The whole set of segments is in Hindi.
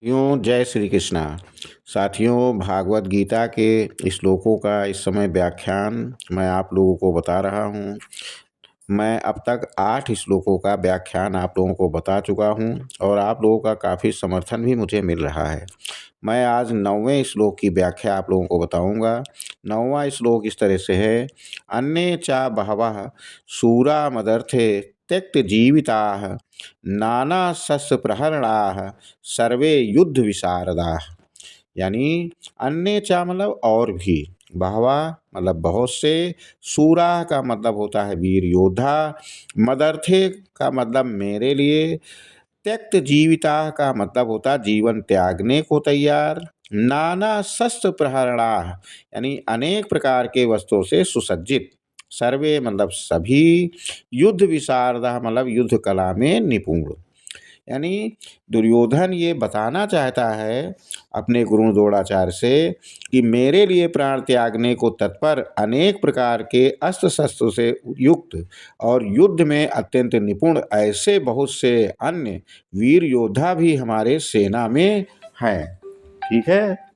यूँ जय श्री कृष्णा। साथियों, भागवत गीता के श्लोकों का इस समय व्याख्यान मैं आप लोगों को बता रहा हूँ। मैं अब तक 8 श्लोकों का व्याख्यान आप लोगों को बता चुका हूँ और आप लोगों का काफ़ी समर्थन भी मुझे मिल रहा है। मैं आज 9वें श्लोक की व्याख्या आप लोगों को बताऊंगा। 9वां श्लोक इस तरह से है। अन्ये चा बहवः शूरा मदर्थे त्यक्त जीविताः नाना शस्त्र प्रहरणाः सर्वे युद्ध विशारदाः। यानी अन्य चा मतलब और भी, बहवा मतलब बहुत से, सूरा का मतलब होता है वीर योद्धा, मदर्थे का मतलब मेरे लिए, त्यक्त जीविता का मतलब होता जीवन त्यागने को तैयार, नाना शस्त्र प्रहरणा यानी अनेक प्रकार के वस्त्रों से सुसज्जित, सर्वे मतलब सभी, युद्ध विशारदा मतलब युद्ध कला में निपुण। यानी दुर्योधन ये बताना चाहता है अपने गुरु द्रोणाचार्य से कि मेरे लिए प्राण त्यागने को तत्पर, अनेक प्रकार के अस्त्र शस्त्र से युक्त और युद्ध में अत्यंत निपुण ऐसे बहुत से अन्य वीर योद्धा भी हमारे सेना में हैं। ठीक है।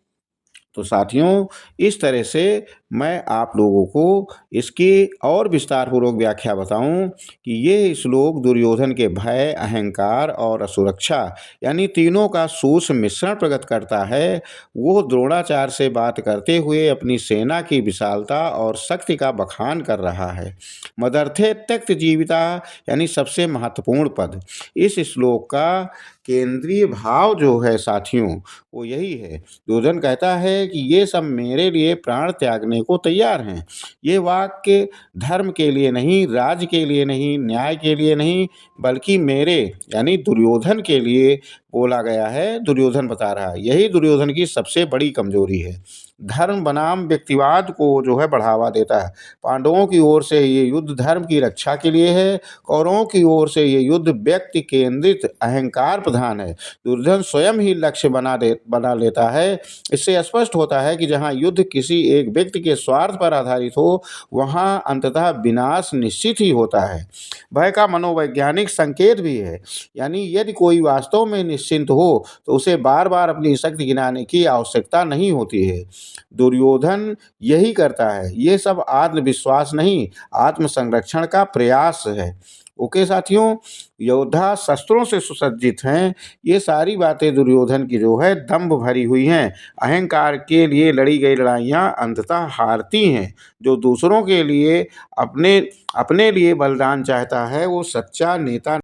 तो साथियों, इस तरह से मैं आप लोगों को इसकी और विस्तार पूर्वक व्याख्या बताऊं कि ये श्लोक दुर्योधन के भय, अहंकार और असुरक्षा यानी तीनों का सूक्ष्म मिश्रण प्रकट करता है। वो द्रोणाचार्य से बात करते हुए अपनी सेना की विशालता और शक्ति का बखान कर रहा है। मदर्थे त्यक्त जीविता यानी सबसे महत्वपूर्ण पद। इस श्लोक का केंद्रीय भाव जो है साथियों, वो यही है। दुर्योधन कहता है कि ये सब मेरे लिए प्राण त्यागने को तैयार हैं। ये वाक्य धर्म के लिए नहीं, राज्य के लिए नहीं, न्याय के लिए नहीं, बल्कि मेरे यानी दुर्योधन के लिए बोला गया है। दुर्योधन बता रहा है, यही दुर्योधन की सबसे बड़ी कमजोरी है। धर्म बनाम व्यक्तिवाद को जो है बढ़ावा देता है। पांडवों की ओर से ये युद्ध धर्म की रक्षा के लिए है, कौरवों की ओर से ये युद्ध व्यक्ति केंद्रित अहंकार प्रधान है। दुर्योधन स्वयं ही लक्ष्य बना लेता है। इससे स्पष्ट होता है कि जहाँ युद्ध किसी एक व्यक्ति के स्वार्थ पर आधारित हो, वहाँ अंततः विनाश निश्चित ही होता है। भय का मनोवैज्ञानिक संकेत भी है। यानी यदि कोई वास्तव में निश्चिंत हो तो उसे बार बार अपनी शक्ति गिनाने की आवश्यकता नहीं होती है। दुर्योधन यही करता है। ये सब आत्मविश्वास नहीं, आत्म संरक्षण का प्रयास है। ओके साथियों, योद्धा शस्त्रों से सुसज्जित हैं। ये सारी बातें दुर्योधन की जो है दंभ भरी हुई हैं। अहंकार के लिए लड़ी गई लड़ाइयाँ अंततः हारती हैं। जो दूसरों के लिए अपने अपने लिए बलिदान चाहता है, वो सच्चा नेता